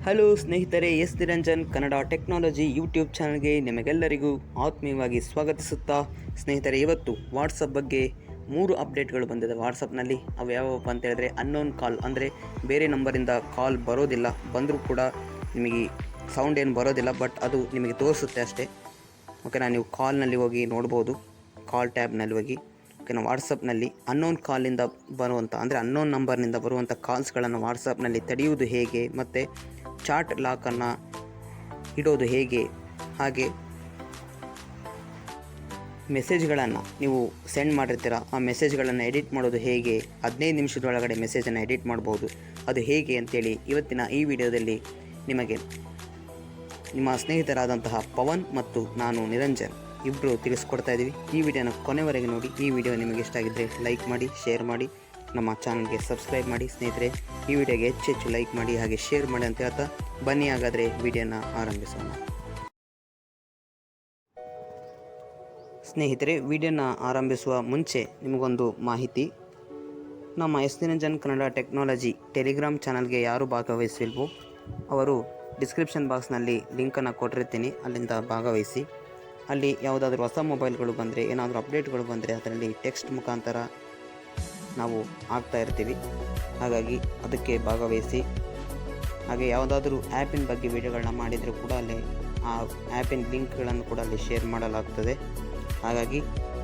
Hello ಸ್ನೇಹಿತರೆ, Niranjan Kannada technology YouTube ಚಾನಲ್ಗೆ ನಿಮಗೆಲ್ಲರಿಗೂ ಆತ್ಮೀಯವಾಗಿ ಸ್ವಾಗತಿಸುತ್ತಾ. ಸ್ನೇಹಿತರೆ, ಇವತ್ತು ವಾಟ್ಸಪ್ ಬಗ್ಗೆ 3 ಅಪ್ಡೇಟ್ಗಳು ಬಂದಿದೆ ವಾಟ್ಸಪ್ನಲ್ಲಿ. ಅವು ಯಾವಪ್ಪ ಅಂತ ಹೇಳಿದ್ರೆ, ಅನ್ನೋನ್ ಕಾಲ್ ಅಂದರೆ ಬೇರೆ ನಂಬರಿಂದ ಕಾಲ್ ಬರೋದಿಲ್ಲ, ಬಂದರೂ ಕೂಡ ನಿಮಗೆ ಸೌಂಡ್ ಏನು ಬರೋದಿಲ್ಲ, ಬಟ್ ಅದು ನಿಮಗೆ ತೋರಿಸುತ್ತೆ ಅಷ್ಟೇ. ಓಕೆನಾ, ನೀವು ಕಾಲ್ನಲ್ಲಿ ಹೋಗಿ ನೋಡ್ಬೋದು, ಕಾಲ್ ಟ್ಯಾಬ್ನಲ್ಲಿ ಹೋಗಿ. ಓಕೆನಾ, ವಾಟ್ಸಪ್ನಲ್ಲಿ ಅನ್ನೋನ್ ಕಾಲಿಂದ ಬರುವಂಥ ಅಂದರೆ ಅನ್ನೋನ್ ನಂಬರ್ನಿಂದ ಬರುವಂಥ ಕಾಲ್ಸ್ಗಳನ್ನು ವಾಟ್ಸಪ್ನಲ್ಲಿ ತಡೆಯುವುದು ಹೇಗೆ, ಮತ್ತು ಚಾಟ್ ಲಾಕನ್ನು ಇಡೋದು ಹೇಗೆ, ಹಾಗೆ ಮೆಸೇಜ್ಗಳನ್ನು ನೀವು ಸೆಂಡ್ ಮಾಡಿರ್ತೀರ, ಆ ಮೆಸೇಜ್ಗಳನ್ನು ಎಡಿಟ್ ಮಾಡೋದು ಹೇಗೆ, 15 ನಿಮಿಷದೊಳಗಡೆ ಮೆಸೇಜನ್ನು ಎಡಿಟ್ ಮಾಡ್ಬೋದು, ಅದು ಹೇಗೆ ಅಂತೇಳಿ ಇವತ್ತಿನ ಈ ವಿಡಿಯೋದಲ್ಲಿ ನಿಮಗೆ ನಿಮ್ಮ ಸ್ನೇಹಿತರಾದಂತಹ ಪವನ್ ಮತ್ತು ನಾನು ನಿರಂಜನ್ ಇಬ್ಬರು ತಿಳಿಸ್ಕೊಡ್ತಾ ಇದ್ದೀವಿ. ಈ ವಿಡಿಯೋನ ಕೊನೆವರೆಗೆ ನೋಡಿ. ಈ ವಿಡಿಯೋ ನಿಮಗೆ ಇಷ್ಟ ಆಗಿದ್ದರೆ ಲೈಕ್ ಮಾಡಿ, ಶೇರ್ ಮಾಡಿ, ನಮ್ಮ ಚಾನಲ್ಗೆ ಸಬ್ಸ್ಕ್ರೈಬ್ ಮಾಡಿ. ಸ್ನೇಹಿತರೆ, ಈ ವಿಡಿಯೋಗೆ ಹೆಚ್ಚು ಲೈಕ್ ಮಾಡಿ ಹಾಗೆ ಶೇರ್ ಮಾಡಿ ಅಂತ ಹೇಳ್ತಾ, ಬನ್ನಿ ಹಾಗಾದರೆ ವಿಡಿಯೋನ ಆರಂಭಿಸೋಣ. ಸ್ನೇಹಿತರೆ, ವಿಡಿಯೋನ ಆರಂಭಿಸುವ ಮುಂಚೆ ನಿಮಗೊಂದು ಮಾಹಿತಿ. ನಮ್ಮ ನಿರಂಜನ್ ಕನ್ನಡ ಟೆಕ್ನಾಲಜಿ ಟೆಲಿಗ್ರಾಮ್ ಚಾನಲ್ಗೆ ಯಾರು ಭಾಗವಹಿಸಿಲ್ವೋ ಅವರು ಡಿಸ್ಕ್ರಿಪ್ಷನ್ ಬಾಕ್ಸ್ನಲ್ಲಿ ಲಿಂಕನ್ನು ಕೊಟ್ಟಿರ್ತೀನಿ, ಅಲ್ಲಿಂದ ಭಾಗವಹಿಸಿ. ಅಲ್ಲಿ ಯಾವುದಾದ್ರೂ ಹೊಸ ಮೊಬೈಲ್ಗಳು ಬಂದರೆ, ಏನಾದರೂ ಅಪ್ಡೇಟ್ಗಳು ಬಂದರೆ ಅದರಲ್ಲಿ ಟೆಕ್ಸ್ಟ್ ಮುಖಾಂತರ ನಾವು ಆಗ್ತಾ ಇರ್ತೀವಿ. ಹಾಗಾಗಿ ಅದಕ್ಕೆ ಭಾಗವಹಿಸಿ. ಹಾಗೆ ಯಾವುದಾದ್ರೂ ಆ್ಯಪಿನ ಬಗ್ಗೆ ವಿಡಿಯೋಗಳನ್ನ ಮಾಡಿದರೂ ಕೂಡ ಅಲ್ಲಿ ಆ ಆ್ಯಪಿನ ಲಿಂಕ್ಗಳನ್ನು ಕೂಡ ಅಲ್ಲಿ ಶೇರ್ ಮಾಡಲಾಗ್ತದೆ. ಹಾಗಾಗಿ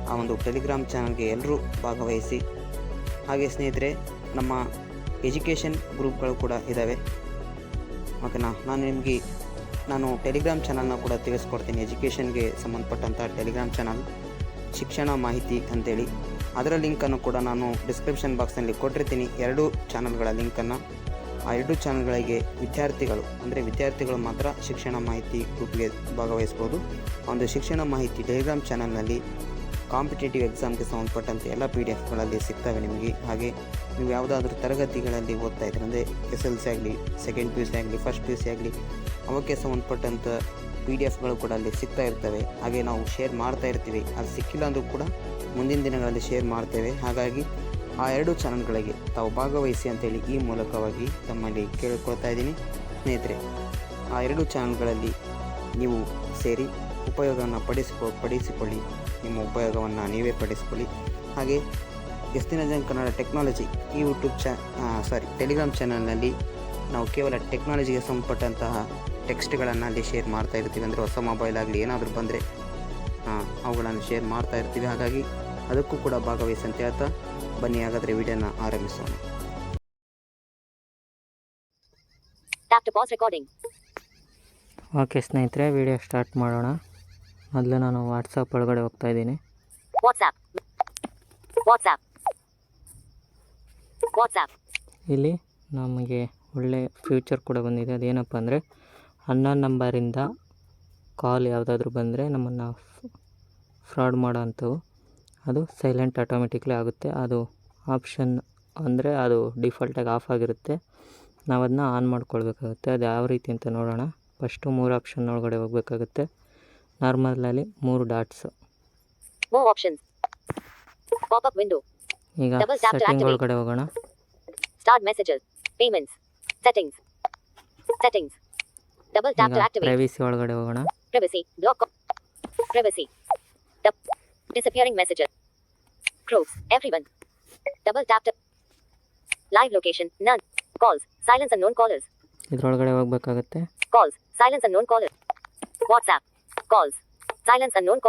ಆ ಒಂದು ಟೆಲಿಗ್ರಾಮ್ ಚಾನಲ್ಗೆ ಎಲ್ಲರೂ ಭಾಗವಹಿಸಿ. ಹಾಗೆ ಸ್ನೇಹಿತರೆ, ನಮ್ಮ ಎಜುಕೇಷನ್ ಗ್ರೂಪ್ಗಳು ಕೂಡ ಇದ್ದಾವೆ. ಓಕೆನಾ, ನಾನು ಟೆಲಿಗ್ರಾಮ್ ಚಾನಲ್ನ ಕೂಡ ತಿಳಿಸ್ಕೊಡ್ತೀನಿ. ಎಜುಕೇಷನ್ಗೆ ಸಂಬಂಧಪಟ್ಟಂಥ ಟೆಲಿಗ್ರಾಮ್ ಚಾನಲ್ ಶಿಕ್ಷಣ ಮಾಹಿತಿ ಅಂತೇಳಿ, ಅದರ ಲಿಂಕನ್ನು ಕೂಡ ನಾನು ಡಿಸ್ಕ್ರಿಪ್ಷನ್ ಬಾಕ್ಸ್ನಲ್ಲಿ ಕೊಟ್ಟಿರ್ತೀನಿ, 2 ಚಾನಲ್ಗಳ ಲಿಂಕನ್ನು. ಆ 2 ಚಾನಲ್ಗಳಿಗೆ ವಿದ್ಯಾರ್ಥಿಗಳು ಮಾತ್ರ ಶಿಕ್ಷಣ ಮಾಹಿತಿ ಗ್ರೂಪ್ಗೆ ಭಾಗವಹಿಸ್ಬೋದು. ಒಂದು ಶಿಕ್ಷಣ ಮಾಹಿತಿ ಟೆಲಿಗ್ರಾಮ್ ಚಾನಲ್ನಲ್ಲಿ ಕಾಂಪಿಟೇಟಿವ್ ಎಕ್ಸಾಮ್ಗೆ ಸಂಬಂಧಪಟ್ಟಂತೆ ಎಲ್ಲ PDF ಸಿಗ್ತವೆ ನಿಮಗೆ. ಹಾಗೆ ನೀವು ಯಾವುದಾದ್ರೂ ತರಗತಿಗಳಲ್ಲಿ ಓದ್ತಾ ಇದ್ದೀರ ಅಂದರೆ SLC ಆಗಲಿ, ಸೆಕೆಂಡ್ PUC ಆಗಲಿ, ಫಸ್ಟ್ PUC ಆಗಲಿ, ಅವಕ್ಕೆ ಸಂಬಂಧಪಟ್ಟಂಥ PDF ಕೂಡ ಅಲ್ಲಿ ಸಿಗ್ತಾ ಇರ್ತವೆ. ಹಾಗೆ ನಾವು ಶೇರ್ ಮಾಡ್ತಾ ಇರ್ತೀವಿ. ಅದು ಸಿಕ್ಕಿಲ್ಲ ಅಂದರೂ ಕೂಡ ಮುಂದಿನ ದಿನಗಳಲ್ಲಿ ಶೇರ್ ಮಾಡ್ತೇವೆ. ಹಾಗಾಗಿ ಆ 2 ಚಾನಲ್ಗಳಿಗೆ ತಾವು ಭಾಗವಹಿಸಿ ಅಂತೇಳಿ ಈ ಮೂಲಕವಾಗಿ ತಮ್ಮಲ್ಲಿ ಕೇಳಿಕೊಳ್ತಾ ಇದ್ದೀನಿ. ಸ್ನೇಹಿತರೆ, ಆ 2 ಚಾನಲ್ಗಳಲ್ಲಿ ನೀವು ಸೇರಿ ಉಪಯೋಗವನ್ನು ಪಡಿಸಿಕೊಳ್ಳಿ. ನಿಮ್ಮ ಉಪಯೋಗವನ್ನು ನೀವೇ ಪಡಿಸಿಕೊಳ್ಳಿ. ಹಾಗೆ ನಿರಂಜನ್ ಕನ್ನಡ ಟೆಕ್ನಾಲಜಿ ಈ ಟೆಲಿಗ್ರಾಮ್ ಚಾನಲ್ನಲ್ಲಿ ನಾವು ಕೇವಲ ಟೆಕ್ನಾಲಜಿಗೆ ಸಂಬಂಧಪಟ್ಟಂತಹ ಟೆಕ್ಸ್ಟ್ಗಳನ್ನು ಅಲ್ಲಿ ಶೇರ್ ಮಾಡ್ತಾ ಇರ್ತೀವಿ. ಅಂದರೆ ಹೊಸ ಮೊಬೈಲ್ ಆಗಲಿ ಏನಾದರೂ ಬಂದರೆ ಅವುಗಳನ್ನು ಶೇರ್ ಮಾಡ್ತಾ ಇರ್ತೀವಿ. ಹಾಗಾಗಿ ಅದಕ್ಕೂ ಕೂಡ ಭಾಗವಹಿಸಿ ಅಂತ ಹೇಳ್ತಾ, ಬನ್ನಿ ಹಾಗಾದರೆ ವಿಡಿಯೋನ ಆರಂಭಿಸೋಣ. ಓಕೆ ಸ್ನೇಹಿತರೆ, ವಿಡಿಯೋ ಸ್ಟಾರ್ಟ್ ಮಾಡೋಣ. ಮೊದಲು ನಾನು ವಾಟ್ಸಪ್ ಒಳಗಡೆ ಹೋಗ್ತಾ ಇದ್ದೀನಿ. ಇಲ್ಲಿ ನಮಗೆ ಒಳ್ಳೆ ಫ್ಯೂಚರ್ ಕೂಡ ಬಂದಿದೆ. ಅದೇನಪ್ಪ ಅಂದರೆ, ಅನ್ನೋನ್ ನಂಬರಿಂದ ಕಾಲ್ ಯಾವುದಾದ್ರೂ ಬಂದರೆ ನಮ್ಮನ್ನು ಫ್ರಾಡ್ ಮಾಡೋ ಅಂಥವು ಅದು ಸೈಲೆಂಟ್ ಆಟೋಮೆಟಿಕ್ಲಿ ಆಗುತ್ತೆ. ಅದು ಆಪ್ಷನ್ ಅಂದರೆ ಅದು ಡಿಫಾಲ್ಟಾಗಿ ಆಫ್ ಆಗಿರುತ್ತೆ. ನಾವು ಅದನ್ನ ಆನ್ ಮಾಡ್ಕೊಳ್ಬೇಕಾಗುತ್ತೆ. ಅದು ಯಾವ ರೀತಿ ಅಂತ ನೋಡೋಣ. ಫಸ್ಟು 3 ಆಪ್ಷನ್ ಒಳಗಡೆ ಹೋಗಬೇಕಾಗುತ್ತೆ. ನಾರ್ಮಲಲ್ಲಿ 3 ಡಾಟ್ಸ್. ಈಗ ಸೆಟ್ಟಿಂಗ್ ಒಳಗಡೆ ಹೋಗೋಣ. ಪ್ರೈವಸಿ ಒಳಗಡೆ ಹೋಗೋಣ. Disappearing messages. Groups. Everyone. Double tap to. Live location. None. Calls. Silence unknown callers. ಇದರೊಳಗಡೆ ಹೋಗಬೇಕಾಗುತ್ತೆ. Calls. Silence unknown callers. WhatsApp. Calls. Silence unknown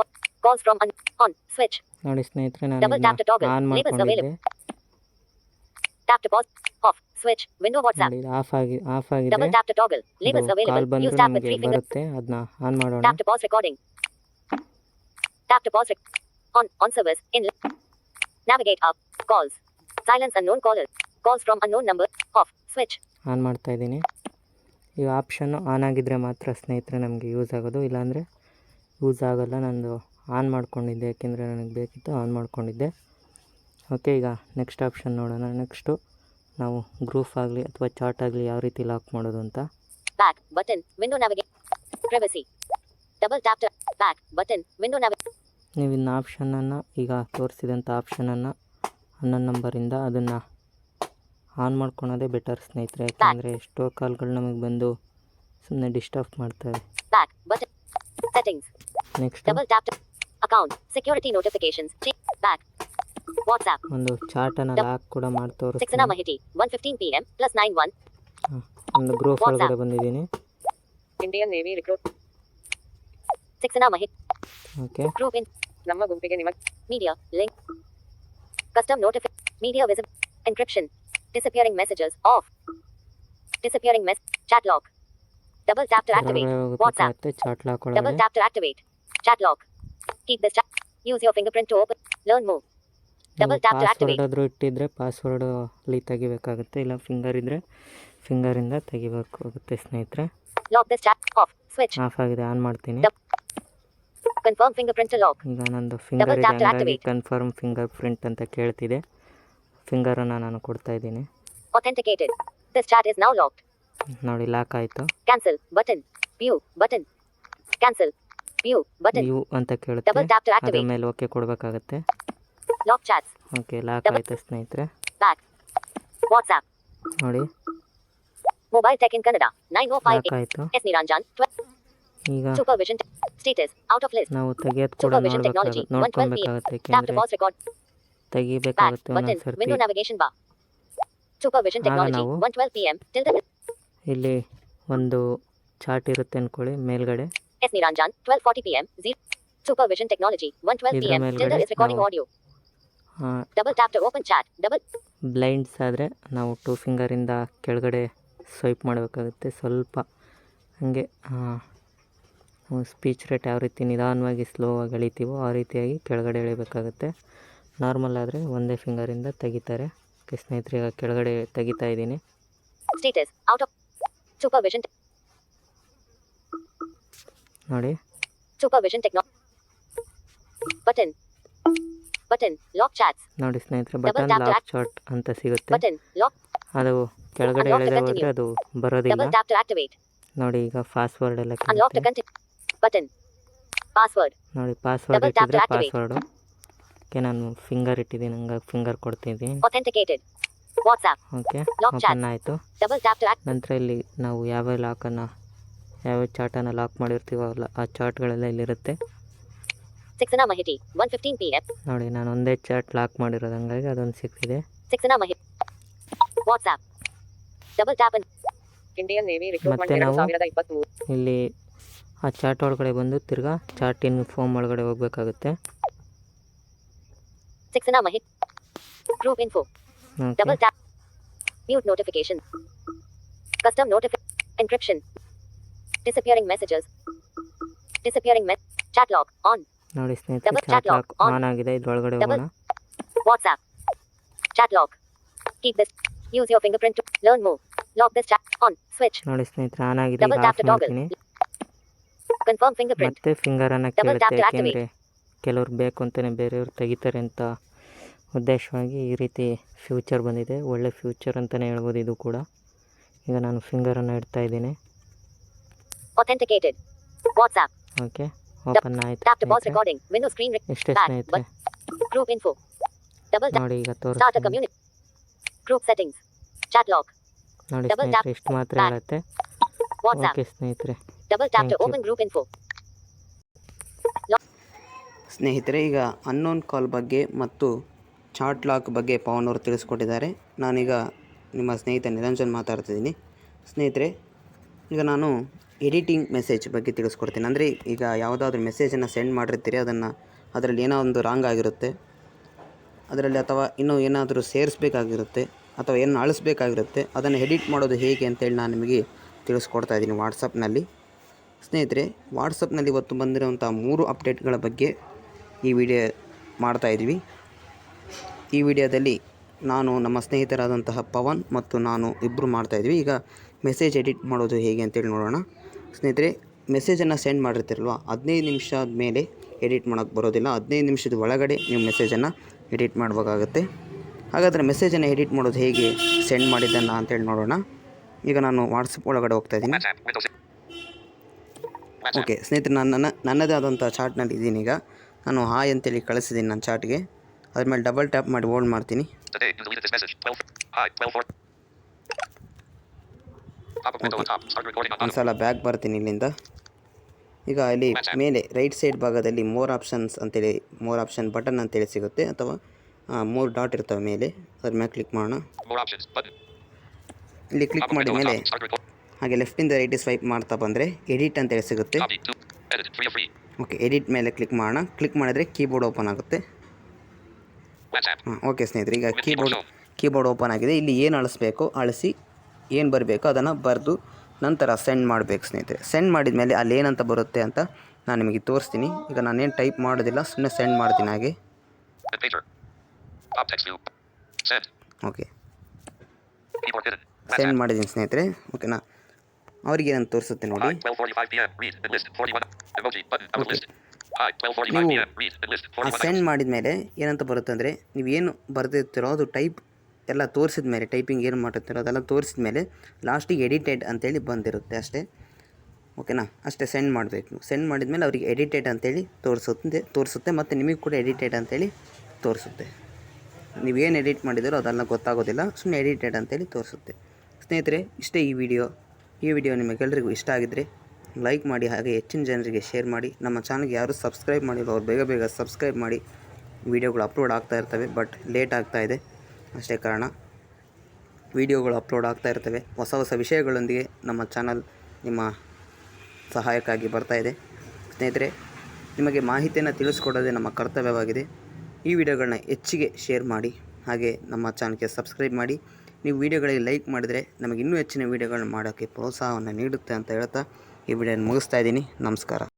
calls from on. Switch. ನೋಡಿ ಸ್ನೇಹಿತರೆ, Double tap to toggle. On Labels ಮಾಡ್ಕೊಂಡಿದ್ದೆ. available. Tap to pause. Off. Switch. Window WhatsApp. ನೋಡಿ, of ಆಗಿದೆ. Double tap to toggle. Labels call available. ಬಂದರೂ Use tap with ನಮಗೆ 3 fingers. ಬರುತ್ತೆ. ಅದನ್ನ on ಮಾಡೋಣ. Tap to pause recording. Tap to pause on service. In. Navigate up. Calls. Silence unknown callers. Calls from unknown number. Off. Switch. On ಮಾಡ್ತಾ ಇದ್ದೀನಿ. ಈ option on ಆಗಿದ್ದರೆ ಮಾತ್ರ ಸ್ನೇಹಿತರೆ ನಮಗೆ ಯೂಸ್ ಆಗೋದು, ಇಲ್ಲಾಂದರೆ ಯೂಸ್ ಆಗೋಲ್ಲ. ನಂದು ಆನ್ ಮಾಡ್ಕೊಂಡಿದ್ದೆ, ಯಾಕೆಂದರೆ ನನಗೆ ಬೇಕಿತ್ತು, ಆನ್ ಮಾಡ್ಕೊಂಡಿದ್ದೆ. ಓಕೆ, ಈಗ ನೆಕ್ಸ್ಟ್ ಆಪ್ಷನ್ ನೋಡೋಣ. ನೆಕ್ಸ್ಟು ನಾವು ಗ್ರೂಪ್ ಆಗಲಿ ಅಥವಾ ಚಾಟ್ ಆಗಲಿ ಯಾವ ರೀತಿ ಲಾಕ್ ಮಾಡೋದು ಅಂತ. Back button. Window navigate. Privacy. Double tap to back button. Window navigate. ನೀವು ಇನ್ನು ಆಪ್ಷನನ್ನು, ಈಗ ತೋರಿಸಿದಂಥ ಆಪ್ಷನನ್ನು ಅನ್ನೋನ್ ನಂಬರಿಂದ ಅದನ್ನು ಆನ್ ಮಾಡ್ಕೊಳೋದೇ ಬೆಟರ್ ಸ್ನೇಹಿತರೆ. ಯಾಕೆಂದರೆ ಎಷ್ಟೋ ಕಾಲ್ಗಳು ನಮಗೆ ಬಂದು ಸುಮ್ಮನೆ ಡಿಸ್ಟರ್ಬ್ ಮಾಡ್ತವೆ. Back button. Settings. Next Double tap to account. Security notifications. Back. WhatsApp. ಒಂದು ಚಾರ್ಟನ್ನು ಲಾಕ್ ಕೂಡ ಮಾಡಿ Saxena ತೋರಿಸ್ತೀನಿ. Mahiti. 1:15 p.m. plus 91. ಒಂದು ಗ್ರೂಪ್ ಒಳಗಡೆ ಬಂದಿದ್ದೀನಿ. Indian Navy recruit. Saxena Mahiti. Okay, Group in. ನಮ್ಮ ಗುಂಪಿಗೆ ನಿಮ್ಮ media link. Custom notification. Media visible. Encryption. Disappearing messages off. Disappearing chat lock. Double tap to activate. WhatsApp. ಹೋಗಬೇಕಾಗುತ್ತೆ chat lock Double ಒಳಗಡೆ. tap to activate. Chat lock. Keep this chat. Use your fingerprint to open. Learn more. Double tap to password activate. ಆದರೂ ಇಟ್ಟಿದ್ರೆ password ಅಲ್ಲಿ ತೆಗಿಬೇಕಾಗುತ್ತೆ, ಇಲ್ಲ finger ಇದ್ದರೆ ಫಿಂಗರಿಂದ ತೆಗಿಬೇಕಾಗುತ್ತೆ ಸ್ನೇಹಿತರೆ. Lock this chat off. Switch. Of ಆಗಿದೆ, on ಮಾಡ್ತೀನಿ. Confirm fingerprint to lock. ಈಗ ನಂದು finger ಇದೆ, tap to ಹಂಗಾಗಿ activate. ಕನ್ಫರ್ಮ್ ಫಿಂಗರ್ ಪ್ರಿಂಟ್ ಅಂತ ಕೇಳ್ತಿದೆ. ಫಿಂಗರನ್ನು ನಾನು ಕೊಡ್ತಾ ಇದ್ದೀನಿ. Authenticated. This chat is now locked. ನೋಡಿ ಲಾಕ್ ಆಯಿತು. Cancel button. View button. Cancel. View button. ಯು ಅಂತ ಕೇಳುತ್ತೆ, Double tap to ಅದ್ರ activate. ಮೇಲೆ ಓಕೆ ಕೊಡಬೇಕಾಗತ್ತೆ. Lock chats. ಓಕೆ, ಲಾಕ್ ಆಯಿತು ಸ್ನೇಹಿತರೆ. Back. WhatsApp. ನೋಡಿ Mobile tech in Kannada. 9058. Lock ಆಯಿತು. S Niranjan. ಈಗ Supervision. Status. Out of list. ನಾವು ತೆಗಿಯೋದು ಕೂಡ Supervision technology. 112 p.m. ನೋಡ್ಕೊಬೇಕಾಗುತ್ತೆ, Tap to ಏಕೆಂದರೆ pause record. Back ತೆಗಿಬೇಕಾಗುತ್ತೆ button. ಒಂದೊಂದು ಸರ್ತಿ. Window navigation bar. Supervision technology. ನಾವು 112 p.m. till the ಇಲ್ಲಿ ಒಂದು ಚಾರ್ಟ್ ಇರುತ್ತೆ ಅಂದ್ಕೊಳ್ಳಿ ಮೇಲ್ಗಡೆ. S Niranjan. 12:40 p.m. Supervision technology. 112 ಇದ್ರ p.m. till the ಮೇಲ್ಗಡೆ is recording ನಾವು audio. Double tap to open chat. Double. Blinds ಆದರೆ ನಾವು 2 ಫಿಂಗರಿಂದ ಕೆಳಗಡೆ ಸ್ವೈಪ್ ಮಾಡಬೇಕಾಗುತ್ತೆ. ಸ್ವಲ್ಪ ಹಾಗೆ ಸ್ಪೀಚ್ ರೇಟ್ ಯಾವ ರೀತಿ ನಿಧಾನವಾಗಿ ಸ್ಲೋ ಆಗಿ ಎಳಿತೀವೋ ಆ ರೀತಿಯಾಗಿ ಕೆಳಗಡೆ ಎಳಿಬೇಕಾಗುತ್ತೆ. ನಾರ್ಮಲ್ ಆದರೆ ಒಂದೇ ಫಿಂಗರಿಂದ ತೆಗಿತಾರೆ. ಓಕೆ ಸ್ನೇಹಿತರೆ, ಈಗ ಕೆಳಗಡೆ ತೆಗಿತಾ ಇದ್ದೀನಿ. Status. Out of. Supervision. ನೋಡಿ Supervision technology. Button. Button. Lock chats. ನೋಡಿ ಸ್ನೇಹಿತರೆ, Double button tap to lock short ಅಂತ ಸಿಗುತ್ತೆ. Button. Lock. ಅದು ಕೆಳಗಡೆ Unlock to ಎಳೆದ continue. ಹೋದರೆ ಅದು ಬರೋದಿಲ್ಲ. Double tap to activate. ನೋಡಿ ಈಗ ಪಾಸ್ವರ್ಡ್ ಎಲ್ಲ Unlock to ಕೇಳುತ್ತೆ. continue. Button. Password. ನೋಡಿ ಪಾಸ್ವರ್ಡ್ Double tap to ಇಟ್ಟಿದ್ರೆ activate. ಪಾಸ್ವರ್ಡು. ಓಕೆ, ನಾನು ಫಿಂಗರ್ ಇಟ್ಟಿದ್ದೀನಿ, ಹಂಗಾಗಿ ಫಿಂಗರ್ ಕೊಡ್ತಿದ್ದೀನಿ. Authenticated. WhatsApp. Okay, Lock chat. Open ಆಯಿತು. Double tap to activate. ನಂತರ ಇಲ್ಲಿ ನಾವು ಯಾವ ಲಾಕನ್ನು ಯಾವ ಚಾರ್ಟನ್ನು ಲಾಕ್ ಮಾಡಿರ್ತೀವೋ ಆ ಚಾರ್ಟ್ಗಳೆಲ್ಲ ಇಲ್ಲಿರುತ್ತೆ. Saxena Mahiti. 1:15 p.m. ನೋಡಿ ನಾನು ಒಂದೇ ಚಾರ್ಟ್ ಲಾಕ್ ಮಾಡಿರೋದು, ಹಂಗಾಗಿ ಅದೊಂದು ಸಿಕ್ಕಿದೆ. Saxena Mahiti. WhatsApp. Double tap and Indian Navy recruitment ಮತ್ತೆ ನಾವು 2023. ಇಲ್ಲಿ ಆ ಚಾರ್ಟ್ ಒಳಗಡೆ ಬಂದು ತಿರ್ಗಾ ಚಾರ್ಟಿನ ಫಾರ್ಮ್ ಒಳಗಡೆ ಹೋಗಬೇಕಾಗುತ್ತೆ. Saxena Mahiti. Group info. Okay, Double tap. Mute notification. Custom encryption. Disappearing messages. Disappearing chat log on. ನೋಡಿ ಸ್ನೇಹಿತರೆ, Double chat chat lock lock on. On ಆಗಿದೆ. ಇದ್ರೊಳಗಡೆ Double ಹೋಗೋಣ. WhatsApp. Chat log. Keep this. Use your fingerprint to learn more. Lock this chat on. Switch. ನೋಡಿ ಸ್ನೇಹಿತರೆ, on ಆಗಿದೆ. Double ಈಗ tap of to toggle. ಮಾಡ್ತೀನಿ. Confirm fingerprint. ಮತ್ತೆ ಫಿಂಗರನ್ನು Double ಕೇಳುತ್ತೆ, tap to activate. ಯಾಕೆಂದರೆ ಕೆಲವ್ರು ಬೇಕು ಅಂತಲೇ ಬೇರೆಯವ್ರು ತೆಗಿತಾರೆ ಅಂತ ಉದ್ದೇಶವಾಗಿ ಈ ರೀತಿ ಫ್ಯೂಚರ್ ಬಂದಿದೆ. ಒಳ್ಳೆ ಫ್ಯೂಚರ್ ಅಂತಲೇ ಹೇಳ್ಬೋದು ಇದು ಕೂಡ. ಈಗ ನಾನು ಫಿಂಗರನ್ನು ಇಡ್ತಾ ಇದ್ದೀನಿ. Authenticated. WhatsApp. ಓಕೆ, ಓಪನ್ ಆಯಿತು. Tap to pause recording. Window screen. ಎಷ್ಟೇ Back. ಸ್ನೇಹಿತರೆ, Group info. Double tap. ನೋಡಿ ಈಗ Start a ತೋರಿಸ್ತೀನಿ. community. Group settings. Chat log. ನೋಡಿ double ಸ್ನೇಹಿತರೆ, ಇಷ್ಟು ಮಾತ್ರ back. ಹೇಳುತ್ತೆ. WhatsApp. ಓಕೆ ಸ್ನೇಹಿತರೆ, Double tap to Thank you. open group info. ಸ್ನೇಹಿತರೆ, ಈಗ ಅನ್ನೋನ್ ಕಾಲ್ ಬಗ್ಗೆ ಮತ್ತು ಚಾಟ್ ಲಾಕ್ ಬಗ್ಗೆ ಪವನ್ ಅವರು ತಿಳಿಸ್ಕೊಟ್ಟಿದ್ದಾರೆ. ನಾನೀಗ ನಿಮ್ಮ ಸ್ನೇಹಿತ ನಿರಂಜನ್ ಮಾತಾಡ್ತಿದ್ದೀನಿ. ಸ್ನೇಹಿತರೆ, ಈಗ ನಾನು ಎಡಿಟಿಂಗ್ ಮೆಸೇಜ್ ಬಗ್ಗೆ ತಿಳಿಸ್ಕೊಡ್ತೀನಿ. ಅಂದರೆ ಈಗ ಯಾವುದಾದ್ರೂ ಮೆಸೇಜನ್ನು ಸೆಂಡ್ ಮಾಡಿರ್ತೀರಿ, ಅದರಲ್ಲಿ ಏನೋ ಒಂದು ರಾಂಗ್ ಆಗಿರುತ್ತೆ ಅದರಲ್ಲಿ, ಅಥವಾ ಇನ್ನೂ ಏನಾದರೂ ಸೇರಿಸ್ಬೇಕಾಗಿರುತ್ತೆ ಅಥವಾ ಏನು ಅಳಿಸ್ಬೇಕಾಗಿರುತ್ತೆ, ಅದನ್ನು ಎಡಿಟ್ ಮಾಡೋದು ಹೇಗೆ ಅಂತೇಳಿ ನಾನು ನಿಮಗೆ ತಿಳಿಸ್ಕೊಡ್ತಾ ಇದ್ದೀನಿ ವಾಟ್ಸಪ್ನಲ್ಲಿ. ಸ್ನೇಹಿತರೆ, ವಾಟ್ಸಪ್ನಲ್ಲಿ ಇವತ್ತು ಬಂದಿರುವಂಥ 3 ಅಪ್ಡೇಟ್ಗಳ ಬಗ್ಗೆ ಈ ವಿಡಿಯೋ ಮಾಡ್ತಾಯಿದ್ವಿ. ಈ ವಿಡಿಯೋದಲ್ಲಿ ನಾನು ನಮ್ಮ ಸ್ನೇಹಿತರಾದಂತಹ ಪವನ್ ಮತ್ತು ನಾನು ಇಬ್ಬರು ಮಾಡ್ತಾಯಿದ್ವಿ. ಈಗ ಮೆಸೇಜ್ ಎಡಿಟ್ ಮಾಡೋದು ಹೇಗೆ ಅಂತೇಳಿ ನೋಡೋಣ. ಸ್ನೇಹಿತರೆ, ಮೆಸೇಜನ್ನು ಸೆಂಡ್ ಮಾಡಿರ್ತೀರಲ್ವ, 15 ನಿಮಿಷದ ಮೇಲೆ ಎಡಿಟ್ ಮಾಡೋಕ್ಕೆ ಬರೋದಿಲ್ಲ. 15 ನಿಮಿಷದ ಒಳಗಡೆ ನೀವು ಮೆಸೇಜನ್ನು ಎಡಿಟ್ ಮಾಡಬೇಕಾಗುತ್ತೆ. ಹಾಗಾದರೆ ಮೆಸೇಜನ್ನು ಎಡಿಟ್ ಮಾಡೋದು ಹೇಗೆ ಸೆಂಡ್ ಮಾಡಿದ್ದನ್ನು ಅಂತೇಳಿ ನೋಡೋಣ. ಈಗ ನಾನು ವಾಟ್ಸಪ್ ಒಳಗಡೆ ಹೋಗ್ತಾಯಿದ್ದೀನಿ. ಓಕೆ ಸ್ನೇಹಿತರೆ, ನನ್ನದೇ ಆದಂಥ ಚಾಟ್ನಲ್ಲಿ ಇದ್ದೀನಿ. ಈಗ ನಾನು ಹಾಯ್ ಅಂತೇಳಿ ಕಳಿಸಿದ್ದೀನಿ ನನ್ನ ಚಾಟ್ಗೆ. ಅದ್ರ ಮೇಲೆ ಡಬಲ್ ಟ್ಯಾಪ್ ಮಾಡಿ ಹೋಲ್ಡ್ ಮಾಡ್ತೀನಿ. ಒಂದು ಸಲ ಬ್ಯಾಕ್ ಬರ್ತೀನಿ ಇಲ್ಲಿಂದ. ಈಗ ಇಲ್ಲಿ ಮೇಲೆ ರೈಟ್ ಸೈಡ್ ಭಾಗದಲ್ಲಿ ಮೋರ್ ಆಪ್ಷನ್ಸ್ ಅಂತೇಳಿ ಮೋರ್ ಆಪ್ಷನ್ ಬಟನ್ ಅಂತೇಳಿ ಸಿಗುತ್ತೆ, ಅಥವಾ 3 ಡಾಟ್ ಇರ್ತವೆ ಮೇಲೆ, ಅದ್ರ ಮೇಲೆ ಕ್ಲಿಕ್ ಮಾಡೋಣ. ಇಲ್ಲಿ ಕ್ಲಿಕ್ ಮಾಡಿದ ಮೇಲೆ ಹಾಗೆ ಲೆಫ್ಟಿಂದ ರೈಟ್ ಸ್ವೈಪ್ ಮಾಡ್ತಾ ಬಂದರೆ ಎಡಿಟ್ ಅಂತೇಳಿ ಸಿಗುತ್ತೆ. ಓಕೆ, ಎಡಿಟ್ ಮೇಲೆ ಕ್ಲಿಕ್ ಮಾಡೋಣ. ಕ್ಲಿಕ್ ಮಾಡಿದರೆ ಕೀಬೋರ್ಡ್ ಓಪನ್ ಆಗುತ್ತೆ. ಓಕೆ ಸ್ನೇಹಿತರೆ, ಈಗ ಕೀಬೋರ್ಡ್ ಓಪನ್ ಆಗಿದೆ. ಇಲ್ಲಿ ಏನು ಅಳಿಸ್ಬೇಕೋ ಅಳಿಸಿ, ಏನು ಬರಬೇಕೋ ಅದನ್ನು ಬರೆದು ನಂತರ ಸೆಂಡ್ ಮಾಡಬೇಕು ಸ್ನೇಹಿತರೆ. ಸೆಂಡ್ ಮಾಡಿದ ಮೇಲೆ ಅಲ್ಲಿ ಏನಂತ ಬರುತ್ತೆ ಅಂತ ನಾನು ನಿಮಗೆ ತೋರಿಸ್ತೀನಿ. ಈಗ ನಾನೇನು ಟೈಪ್ ಮಾಡೋದಿಲ್ಲ, ಸುಮ್ಮನೆ ಸೆಂಡ್ ಮಾಡ್ತೀನಿ ಹಾಗೆ. ಓಕೆ, ಸೆಂಡ್ ಮಾಡಿದ್ದೀನಿ ಸ್ನೇಹಿತರೆ. ಓಕೆನಾ, ಅವ್ರಿಗೆ ಏನಂತ ತೋರಿಸುತ್ತೆ ನೋಡಿ. ನೀವು ಸೆಂಡ್ ಮಾಡಿದ ಮೇಲೆ ಏನಂತ ಬರುತ್ತೆ ಅಂದರೆ, ನೀವೇನು ಬರೆದಿರ್ತೀರೋ ಅದು ಟೈಪ್ ಎಲ್ಲ ತೋರಿಸಿದ ಮೇಲೆ, ಟೈಪಿಂಗ್ ಏನು ಮಾಡಿರ್ತೀರೋ ಅದೆಲ್ಲ ತೋರಿಸಿದ ಮೇಲೆ ಲಾಸ್ಟಿಗೆ ಎಡಿಟೆಡ್ ಅಂತೇಳಿ ಬಂದಿರುತ್ತೆ ಅಷ್ಟೇ. ಓಕೆನಾ, ಅಷ್ಟೇ ಸೆಂಡ್ ಮಾಡಬೇಕು. ಸೆಂಡ್ ಮಾಡಿದ ಮೇಲೆ ಅವರಿಗೆ ಎಡಿಟೆಡ್ ಅಂತೇಳಿ ತೋರಿಸುತ್ತೆ ಮತ್ತು ನಿಮಗೆ ಕೂಡ ಎಡಿಟೆಡ್ ಅಂತೇಳಿ ತೋರಿಸುತ್ತೆ. ನೀವೇನು ಎಡಿಟ್ ಮಾಡಿದಿರೋ ಅದೆಲ್ಲ ಗೊತ್ತಾಗೋದಿಲ್ಲ, ಸುಮ್ಮನೆ ಎಡಿಟೆಡ್ ಅಂತೇಳಿ ತೋರಿಸುತ್ತೆ. ಸ್ನೇಹಿತರೆ, ಇಷ್ಟೇ ಈ ವಿಡಿಯೋ ನಿಮಗೆಲ್ಲರಿಗೂ ಇಷ್ಟ ಆಗಿದ್ದರೆ ಲೈಕ್ ಮಾಡಿ, ಹಾಗೆ ಹೆಚ್ಚಿನ ಜನರಿಗೆ ಶೇರ್ ಮಾಡಿ. ನಮ್ಮ ಚಾನಲ್ಗೆ ಯಾರು ಸಬ್ಸ್ಕ್ರೈಬ್ ಮಾಡಿಲ್ಲ ಅವ್ರು ಬೇಗ ಸಬ್ಸ್ಕ್ರೈಬ್ ಮಾಡಿ. ವಿಡಿಯೋಗಳು ಅಪ್ಲೋಡ್ ಆಗ್ತಾ ಇರ್ತವೆ, ಬಟ್ ಲೇಟ್ ಆಗ್ತಾ ಇದೆ, ಅಷ್ಟೇ ಕಾರಣ. ವಿಡಿಯೋಗಳು ಅಪ್ಲೋಡ್ ಆಗ್ತಾ ಇರ್ತವೆ, ಹೊಸ ವಿಷಯಗಳೊಂದಿಗೆ ನಮ್ಮ ಚಾನಲ್ ನಿಮ್ಮ ಸಹಾಯಕ್ಕಾಗಿ ಬರ್ತಾ ಇದೆ. ಸ್ನೇಹಿತರೆ, ನಿಮಗೆ ಮಾಹಿತಿಯನ್ನು ತಿಳಿಸ್ಕೊಡೋದೇ ನಮ್ಮ ಕರ್ತವ್ಯವಾಗಿದೆ. ಈ ವಿಡಿಯೋಗಳನ್ನ ಹೆಚ್ಚಿಗೆ ಶೇರ್ ಮಾಡಿ, ಹಾಗೆ ನಮ್ಮ ಚಾನಲ್ಗೆ ಸಬ್ಸ್ಕ್ರೈಬ್ ಮಾಡಿ. ನೀವು ವಿಡಿಯೋಗಳಿಗೆ ಲೈಕ್ ಮಾಡಿದರೆ ನಮಗೆ ಇನ್ನೂ ಹೆಚ್ಚಿನ ವಿಡಿಯೋಗಳನ್ನ ಮಾಡೋಕ್ಕೆ ಪ್ರೋತ್ಸಾಹವನ್ನು ನೀಡುತ್ತೆ ಅಂತ ಹೇಳ್ತಾ ಈ ವಿಡಿಯೋನ ಮುಗಿಸ್ತಾ ಇದ್ದೀನಿ. ನಮಸ್ಕಾರ.